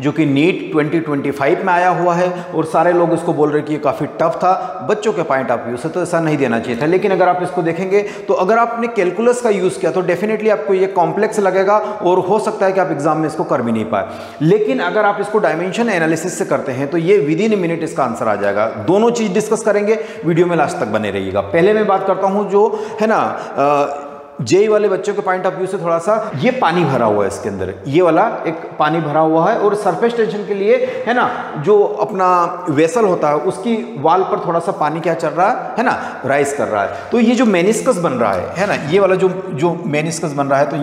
जो कि नीट 2025 में आया हुआ है और सारे लोग इसको बोल रहे हैं कि ये काफ़ी टफ था बच्चों के पॉइंट ऑफ व्यू से, तो ऐसा नहीं देना चाहिए था। लेकिन अगर आप इसको देखेंगे तो अगर आपने कैलकुलस का यूज़ किया तो डेफिनेटली आपको ये कॉम्प्लेक्स लगेगा और हो सकता है कि आप एग्जाम में इसको कर भी नहीं पाए। लेकिन अगर आप इसको डायमेंशन एनालिसिस से करते हैं तो ये विद इन ए मिनट इसका आंसर आ जाएगा। दोनों चीज़ डिस्कस करेंगे, वीडियो में लास्ट तक बने रहिएगा। पहले मैं बात करता हूँ जो है ना जेई वाले बच्चों के पॉइंट ऑफ व्यू से, थोड़ा सा ये पानी भरा हुआ है इसके अंदर, ये वाला एक पानी भरा हुआ है और सरफेस टेंशन के लिए है ना जो अपना वेसल होता है उसकी वाल पर थोड़ा सा पानी क्या चल रहा है ना, राइज कर रहा है। तो ये जो मेनिस्कस बन रहा है ना, ये वाला जो मेनिस्कस बन रहा है, तो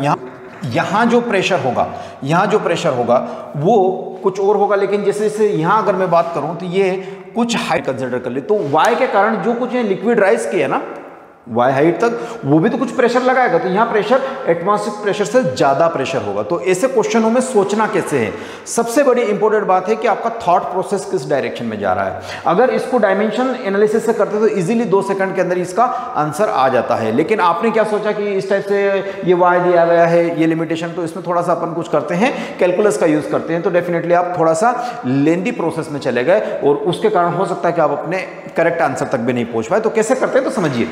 यहाँ जो प्रेशर होगा, यहाँ जो प्रेशर होगा वो कुछ और होगा। लेकिन जैसे जैसे यहाँ अगर मैं बात करूँ तो ये कुछ हाइट कंसिडर कर ले, तो वाई के कारण जो कुछ लिक्विड राइज किया ना वाई हाइट तक, वो भी तो कुछ प्रेशर लगाएगा, तो यहाँ प्रेशर एटमॉस्फेरिक प्रेशर से ज़्यादा प्रेशर होगा। तो ऐसे क्वेश्चनों में सोचना कैसे है, सबसे बड़ी इंपॉर्टेंट बात है कि आपका थॉट प्रोसेस किस डायरेक्शन में जा रहा है। अगर इसको डायमेंशन एनालिसिस से करते तो इजीली 2 सेकंड के अंदर इसका आंसर आ जाता है। लेकिन आपने क्या सोचा कि इस टाइप से ये वाई दिया गया है, ये लिमिटेशन, तो इसमें थोड़ा सा अपन कुछ करते हैं, कैलकुलस का यूज़ करते हैं, तो डेफिनेटली आप थोड़ा सा लेंदी प्रोसेस में चले गए और उसके कारण हो सकता है कि आप अपने करेक्ट आंसर तक भी नहीं पहुँच पाए। तो कैसे करते हैं तो समझिए,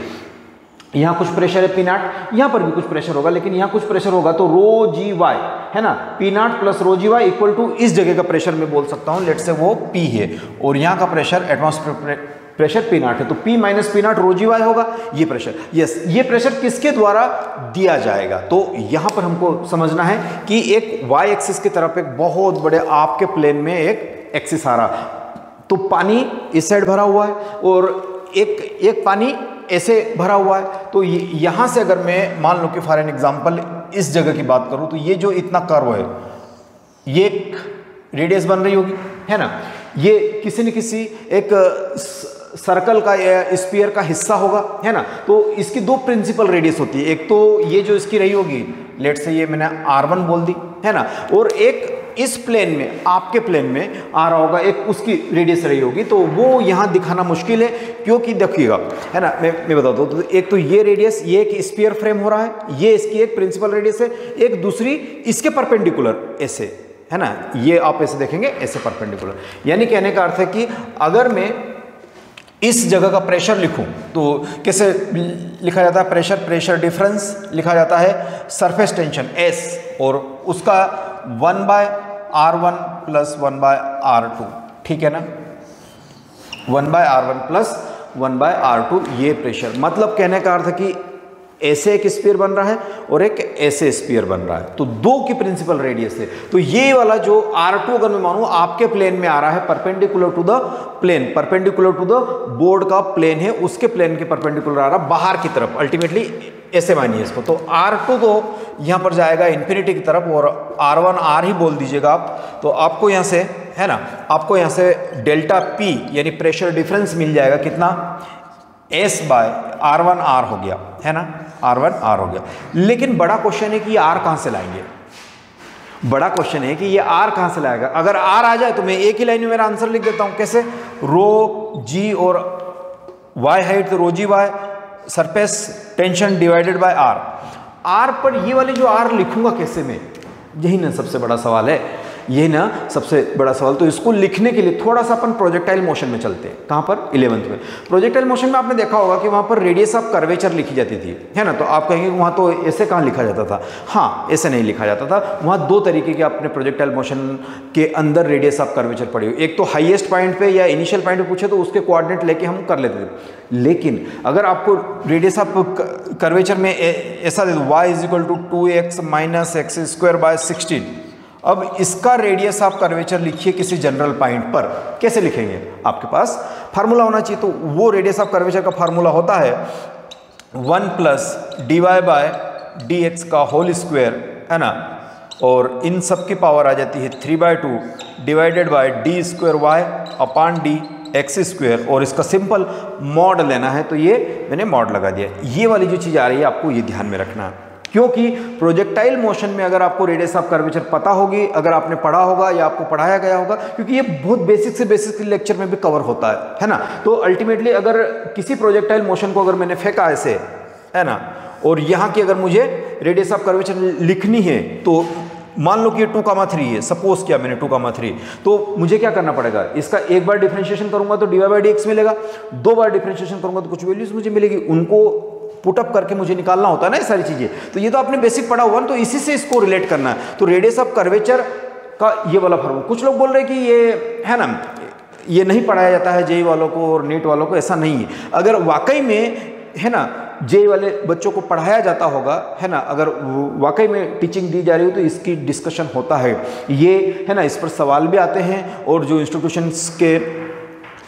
यहाँ कुछ प्रेशर है पी नॉट, यहाँ पर भी कुछ प्रेशर होगा, लेकिन यहाँ कुछ प्रेशर होगा तो रो जी वाई है ना, P naught plus rho g y equal to इस जगह का प्रेशर मैं बोल सकता हूँ, लेट से वो पी है और यहाँ का pressure atmospheric pressure P naught है, तो P minus P naught rho g y होगा ये प्रेशर। यस, ये प्रेशर किसके द्वारा दिया जाएगा, तो यहाँ पर हमको समझना है कि एक वाई एक्सिस की तरफ एक बहुत बड़े आपके प्लेन में एक एक्सिस आ रहा, तो पानी इस साइड भरा हुआ है और एक पानी ऐसे भरा हुआ है। तो यहाँ से अगर मैं मान लो कि फॉर एन एग्जांपल इस जगह की बात करूँ तो ये जो इतना कर्व है, ये एक रेडियस बन रही होगी है ना, ये किसी न किसी एक सर्कल का या स्फीयर का हिस्सा होगा है ना। तो इसकी 2 प्रिंसिपल रेडियस होती है, एक तो ये जो इसकी रही होगी, लेट से ये मैंने R1 बोल दी है ना, और एक इस प्लेन में आपके प्लेन में आ रहा होगा, एक उसकी रेडियस रही होगी। तो वो यहाँ दिखाना मुश्किल है क्योंकि देखिएगा है ना, मैं बताता हूँ, तो एक तो ये रेडियस, ये एक स्फीयर फ्रेम हो रहा है, ये इसकी एक प्रिंसिपल रेडियस है, एक दूसरी इसके परपेंडिकुलर ऐसे है ना, ये आप ऐसे देखेंगे ऐसे परपेंडिकुलर। यानी कहने का अर्थ है कि अगर मैं इस जगह का प्रेशर लिखूं तो कैसे लिखा जाता है, प्रेशर डिफरेंस लिखा जाता है सरफेस टेंशन S और उसका 1/R1 प्लस 1/R2, ठीक है ना, 1/R1 प्लस 1/R2 ये प्रेशर। मतलब कहने का अर्थ है कि ऐसे एक स्फीयर बन रहा है और एक ऐसे स्फीयर बन रहा है, तो 2 की प्रिंसिपल रेडियस है। तो ये वाला जो R2 अगर मैं मानूं आपके प्लेन में आ रहा है perpendicular to the plane, perpendicular to the board का प्लेन है, उसके प्लेन के परपेंडिकुलर आ रहा बाहर की तरफ, अल्टीमेटली ऐसे मानिए इसको। तो R2 तो यहाँ पर जाएगा इन्फिनिटी की तरफ और R1 R ही बोल दीजिएगा आप, तो आपको यहाँ से है ना, आपको यहाँ से डेल्टा P यानी प्रेशर डिफरेंस मिल जाएगा कितना, S/R1R हो गया है ना, R1R हो गया। लेकिन बड़ा क्वेश्चन है कि ये R कहाँ से लाएंगे, बड़ा क्वेश्चन है कि ये R कहाँ से लाएगा। अगर R आ जाए तो मैं एक ही लाइन में मेरा आंसर लिख देता हूँ, कैसे, रो जी और वाई हाइट तो rho g Y, surface tension divided by R पर ये वाली जो R लिखूंगा कैसे मैं, यही ना सबसे बड़ा सवाल है, यही ना सबसे बड़ा सवाल। तो इसको लिखने के लिए थोड़ा सा अपन प्रोजेक्टाइल मोशन में चलते हैं। कहाँ पर, 11th में। प्रोजेक्टाइल मोशन में आपने देखा होगा कि वहाँ पर रेडियस ऑफ कर्वेचर लिखी जाती थी है ना, तो आप कहेंगे वहाँ तो ऐसे कहाँ लिखा जाता था, हाँ ऐसे नहीं लिखा जाता था, वहाँ 2 तरीके के अपने प्रोजेक्टाइल मोशन के अंदर रेडियस ऑफ कर्वेचर पड़ी हुई, एक तो हाईएस्ट पॉइंट पे या इनिशियल पॉइंट पे पूछे तो उसके कोऑर्डिनेट लेके हम कर लेते थे। लेकिन अगर आपको रेडियस ऑफ कर्वेचर में ऐसा दे दो y = 2x - x²/16, अब इसका रेडियस ऑफ कर्वेचर लिखिए किसी जनरल पॉइंट पर, कैसे लिखेंगे, आपके पास फार्मूला होना चाहिए। तो वो रेडियस ऑफ कर्वेचर का फार्मूला होता है 1 + dy/dx का होल स्क्वायर है ना, और इन सब की पावर आ जाती है 3/2 डिवाइडेड बाय d²y/dx², और इसका सिंपल मॉड लेना है, तो ये मैंने मॉड लगा दिया। ये वाली जो चीज़ आ रही है आपको ये ध्यान में रखना है, क्योंकि प्रोजेक्टाइल मोशन में अगर आपको रेडियस ऑफ कर्वेचर पता होगी, अगर आपने पढ़ा होगा या आपको पढ़ाया गया होगा, क्योंकि ये बहुत बेसिक से बेसिक लेक्चर में भी कवर होता है ना, तो अल्टीमेटली अगर किसी प्रोजेक्टाइल मोशन को अगर मैंने फेंका ऐसे है ना, और यहाँ की अगर मुझे रेडियस ऑफ कर्वेचर लिखनी है तो मान लो कि ये 2,3 है, सपोज किया मैंने 2,3, तो मुझे क्या करना पड़ेगा, इसका एक बार डिफरेंशिएशन करूंगा तो dy/dx मिलेगा, 2 बार डिफरेंशिएशन करूंगा तो कुछ वैल्यूज मुझे मिलेगी, उनको पुटअप करके मुझे निकालना होता है ना ये सारी चीजें। तो ये तो आपने बेसिक पढ़ा हुआ ना, तो इसी से इसको रिलेट करना है। तो रेडियस ऑफ कर्वेचर का ये वाला फॉर्मूला, कुछ लोग बोल रहे हैं कि ये है ना, ये नहीं पढ़ाया जाता है जेई वालों को और नीट वालों को, ऐसा नहीं है। अगर वाकई में है ना जेई वाले बच्चों को पढ़ाया जाता होगा, है ना, अगर वाकई में टीचिंग दी जा रही हो तो इसकी डिस्कशन होता है, ये है ना, इस पर सवाल भी आते हैं, और जो इंस्टीट्यूशंस के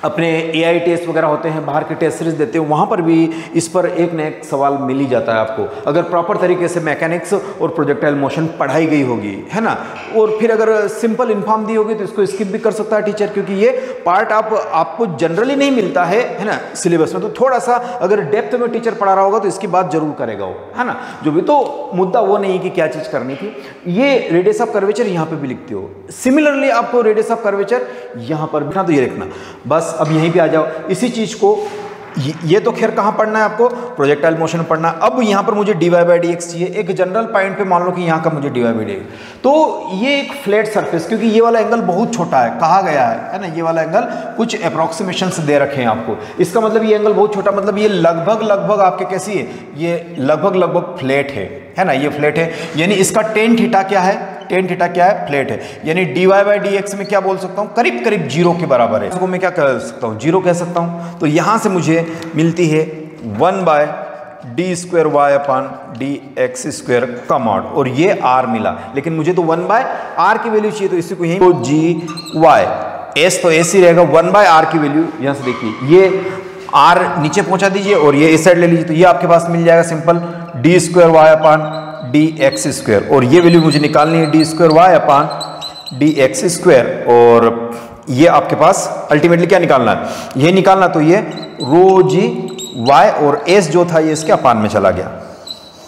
अपने AI टेस्ट वगैरह होते हैं, बाहर के टेस्ट सीरीज देते हैं, वहाँ पर भी इस पर एक न एक सवाल मिल ही जाता है आपको, अगर प्रॉपर तरीके से मैकेनिक्स और प्रोजेक्टाइल मोशन पढ़ाई गई होगी, है ना। और फिर अगर सिंपल इन्फॉर्म दी होगी तो इसको स्किप भी कर सकता है टीचर, क्योंकि ये पार्ट आपको जनरली नहीं मिलता है ना सिलेबस में। तो थोड़ा सा अगर डेप्थ में टीचर पढ़ा रहा होगा तो इसकी बात जरूर करेगा वो, है ना। जो भी तो मुद्दा वो नहीं कि क्या चीज़ करनी थी। ये रेडियस ऑफ कर्वेचर यहाँ पे भी लिखते हो, सिमिलरली आपको रेडियस ऑफ कर्वेचर यहाँ पर भी ना, तो ये लिखना बस। अब यहीं पे आ जाओ, इसी चीज को ये तो खैर कहाँ पढ़ना है आपको, प्रोजेक्टाइल मोशन पढ़ना। अब यहाँ पर मुझे dy/dx चाहिए, एक जनरल पॉइंट पे मान लो कि यहाँ का मुझे dy/dx, तो ये एक फ्लैट सरफेस, क्योंकि ये वाला एंगल बहुत छोटा है, कहा गया है ना, ये वाला एंगल कुछ अप्रोक्सीमेशंस दे रखे हैं आपको, इसका मतलब ये एंगल बहुत छोटा, मतलब ये लगभग आपके कैसी है, ये लगभग फ्लैट है ना, ये फ्लैट है, यानी इसका टेन थीटा क्या है, टेन थीटा क्या है, फ्लैट है, यानी dy/dx में क्या बोल सकता हूँ, करीब 0 के बराबर है। इसको मैं क्या कह सकता हूँ, 0 कह सकता हूँ। तो यहाँ से मुझे मिलती है 1/d²y/dx² कम आउट, और ये r मिला, लेकिन मुझे तो 1/r की वैल्यू चाहिए, तो इसी को यहीं तो gy s तो s ही रहेगा, 1/r की वैल्यू यहाँ से देखिए, ये r नीचे पहुँचा दीजिए और ये इस साइड ले लीजिए, तो ये आपके पास मिल जाएगा सिंपल d²y/dx², और ये वैल्यू मुझे निकालनी है d²y/dx², और ये आपके पास अल्टीमेटली क्या निकालना है, ये निकालना, तो ये ρg y और s जो था ये इसके अपान में चला गया,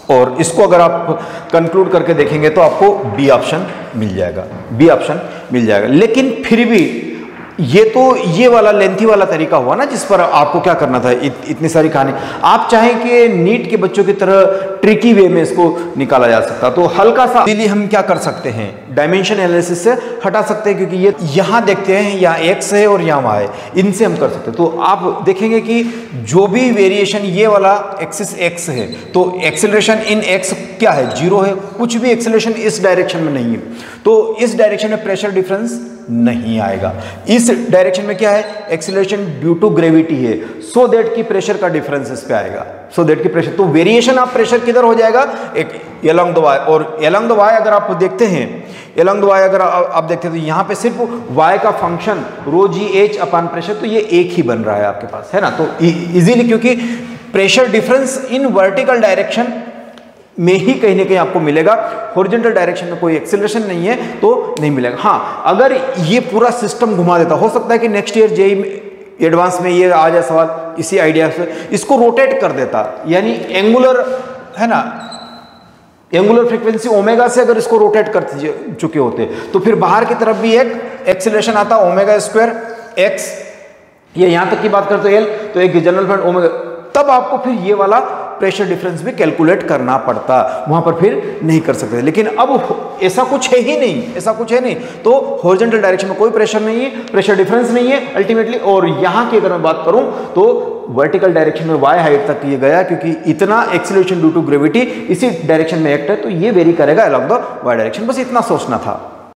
और इसको अगर आप कंक्लूड करके देखेंगे तो आपको बी ऑप्शन मिल जाएगा, बी ऑप्शन मिल जाएगा। लेकिन फिर भी ये तो ये वाला लेंथी वाला तरीका हुआ ना, जिस पर आपको क्या करना था, इतनी सारी कहानी। आप चाहें कि नीट के बच्चों की तरह ट्रिकी वे में इसको निकाला जा सकता, तो हल्का सा इसलिए हम क्या कर सकते हैं, डायमेंशन एनालिसिस से हटा सकते हैं, क्योंकि ये यहाँ देखते हैं यहाँ x है और यहाँ y है, इनसे हम कर सकते हैं। तो आप देखेंगे कि जो भी वेरिएशन, ये वाला एक्सिस x है, तो एक्सेलरेशन इन x क्या है, 0 है, कुछ भी एक्सेलरेशन इस डायरेक्शन में नहीं है, तो इस डायरेक्शन में प्रेशर डिफरेंस नहीं आएगा। इस डायरेक्शन में क्या है, एक्सीलरेशन ड्यू टू ग्रेविटी है, सो दैट की प्रेशर का डिफरेंस इस पे आएगा, सो दैट की प्रेशर, तो वेरिएशन ऑफ प्रेशर किधर हो जाएगा, एक अलोंग द वाई, और अलोंग द वाई अगर आप देखते हैं, अलोंग द वाई अगर आप देखते हैं तो यहाँ पे सिर्फ y का फंक्शन ρgh अपॉन प्रेशर, तो ये एक ही बन रहा है आपके पास, है ना। तो इजीली, क्योंकि pressure difference in vertical direction में ही कहीं ना कहीं आपको मिलेगा, हॉरिजॉन्टल डायरेक्शन में कोई एक्सेलरेशन नहीं है तो नहीं मिलेगा। हाँ, अगर ये पूरा सिस्टम घुमा देता, हो सकता है कि नेक्स्ट ईयर जेईई एडवांस में ये आ जाए सवाल इसी आइडिया से, इसको रोटेट कर देता, यानी एंगुलर, है ना, एंगुलर फ्रीक्वेंसी ओमेगा से अगर इसको रोटेट कर चुके होते तो फिर बाहर की तरफ भी एक एक्सेलरेशन आता ω² x, ये यहां तक की बात करते एल, तो एक जनरल फ्रेंड ओमेगा, तब आपको फिर ये वाला प्रेशर डिफरेंस भी कैलकुलेट करना पड़ता, वहां पर फिर नहीं कर सकते। लेकिन अब ऐसा कुछ है ही नहीं, ऐसा कुछ है नहीं, तो हॉरिजॉन्टल डायरेक्शन में कोई प्रेशर नहीं है, प्रेशर डिफरेंस नहीं है अल्टीमेटली। और यहाँ की अगर मैं बात करूं तो वर्टिकल डायरेक्शन में y हाइट तक ये गया, क्योंकि इतना एक्सीलरेशन ड्यू टू ग्रेविटी इसी डायरेक्शन में एक्ट है, तो ये वेरी करेगा अलॉन्ग द y डायरेक्शन, बस इतना सोचना था।